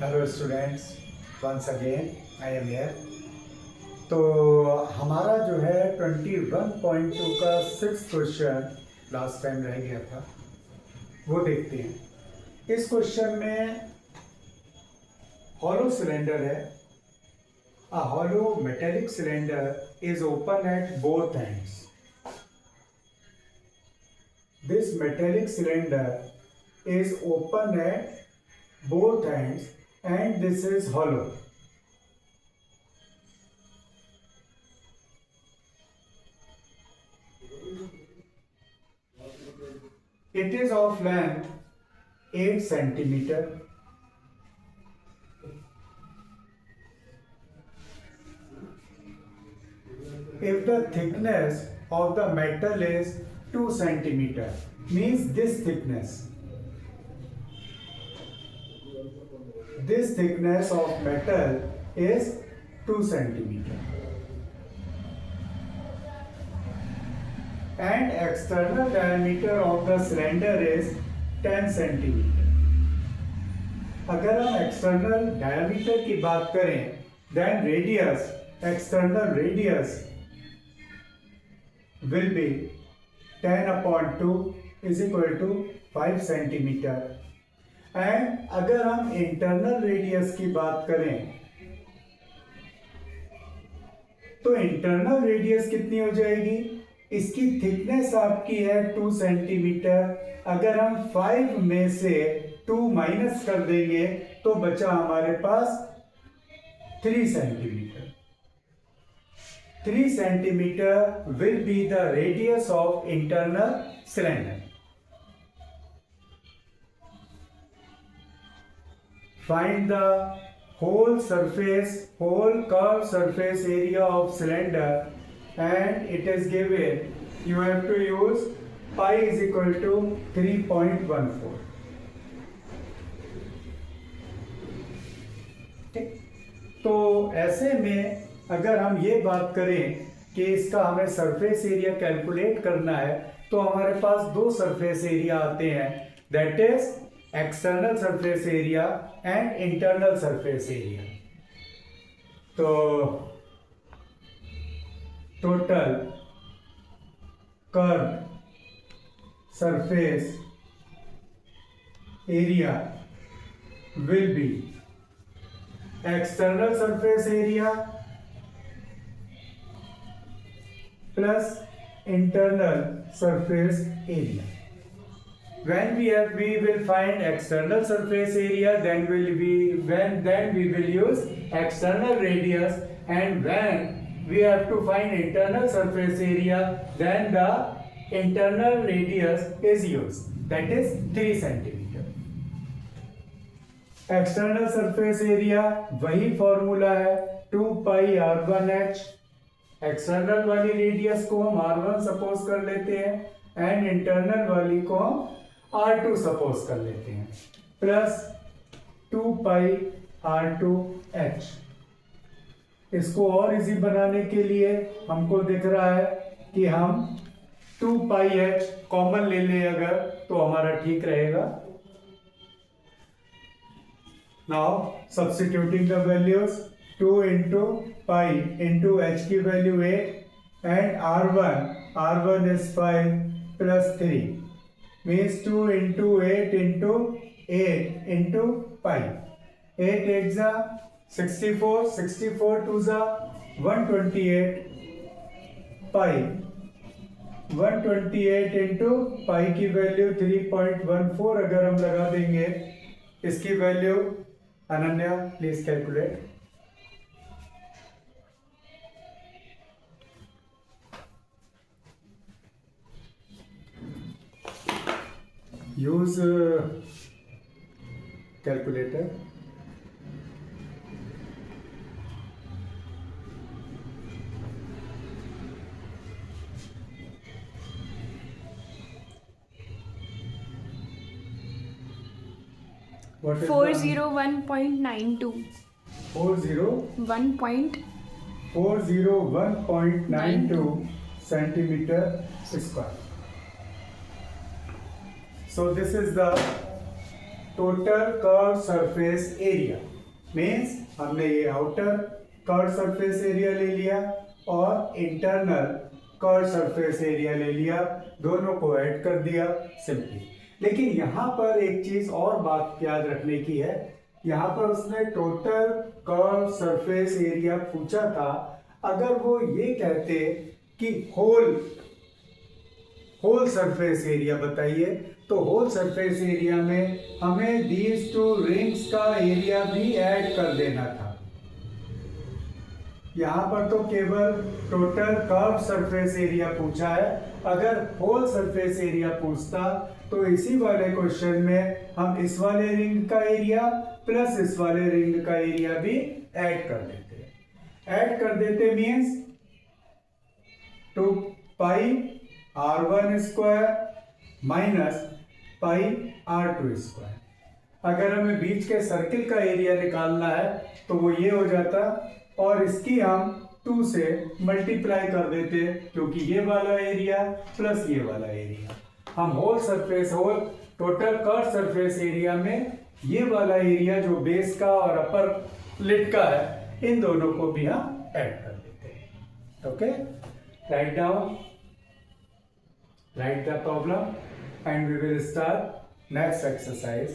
Hello students, once again I am here. तो हमारा जो है 21.2 का 6th क्वेश्चन लास्ट टाइम रह गया था, वो देखते हैं। इस क्वेश्चन में हॉलो सिलेंडर है। A hollow metallic cylinder is open at both ends. This metallic cylinder is open at both ends and this is hollow. It is of length 8 centimeter. If the thickness of the metal is 2 centimeter, means this thickness of metal is 2 centimeter and external diameter of the cylinder is 10 centimeter. अगर हम external diameter की बात करें, then external radius will be 10/2 is equal to 5 centimeter. And अगर हम internal radius की बात करें तो इंटरनल रेडियस कितनी हो जाएगी? इसकी थिकनेस आपकी है 2 सेंटीमीटर। अगर हम 5 में से 2 माइनस कर देंगे तो बचा हमारे पास 3 centimetre. 3 centimetre will be the radius of internal cylinder. Find the whole curved surface area of cylinder, and it is given. You have to use pi is equal to 3.14. ठीक, तो ऐसे में अगर हम ये बात करें कि इसका हमें सरफेस एरिया कैलकुलेट करना है तो हमारे पास दो सरफेस एरिया आते हैं, that is external surface area and internal surface area. तो total curve surface area will be external surface area plus internal surface area. When we will find external surface area, then we will use external radius, and when we have to find internal surface area, then the internal radius is used, that is 3 centimeter. External surface area वही formula है 2 pi r1h। External वाली radius को हम r1 suppose कर लेते हैं and internal वाली को हम R2 सपोज कर लेते हैं, प्लस 2 पाई R2H। इसको और इजी बनाने के लिए हमको दिख रहा है कि हम 2 पाई H कॉमन ले लें अगर, तो हमारा ठीक रहेगा। Now substituting the values, 2 into pi into H की value 8 and R1 is 5 plus 3 means 2 into 8 into 8 into pi. 8 8 za 64, 64 2 za 128 pi। 128 into pi की वैल्यू 3.14 अगर हम लगा देंगे, इसकी value Ananya please calculate. use calculator। What is 401.92 401.92 centimeter square। So this is the total curve surface area. Means हमने ये outer curve surface area ले लिया और इंटरनल कर्व सरफेस एरिया ले लिया, दोनों को ऐड कर दिया सिंपली। लेकिन यहाँ पर एक चीज और बात याद रखने की है, यहाँ पर उसने टोटल कर्व सरफेस एरिया पूछा था। अगर वो ये कहते कि होल सरफेस एरिया बताइए, तो होल सरफेस एरिया में हमें दीज टू रिंग्स का एरिया भी ऐड कर देना था। यहाँ पर तो केवल टोटल कर्व सरफेस एरिया पूछा है। अगर होल सरफेस एरिया पूछता तो इसी वाले क्वेश्चन में हम इस वाले रिंग का एरिया प्लस इस वाले रिंग का एरिया भी ऐड कर देते। मीन्स 2 पाई r1 square minus pi r2 square. अगर हमें बीच के सर्किल का एरिया निकालना है तो वो ये हो जाता, और इसकी हम 2 से मल्टीप्लाई कर देते, क्योंकि ये वाला एरिया प्लस ये वाला एरिया। हम whole total curve surface area में ये वाला एरिया जो बेस का और अपर लिड का है, इन दोनों को भी हम ऐड कर देते हैं। Okay, write the problem and we will start next exercise.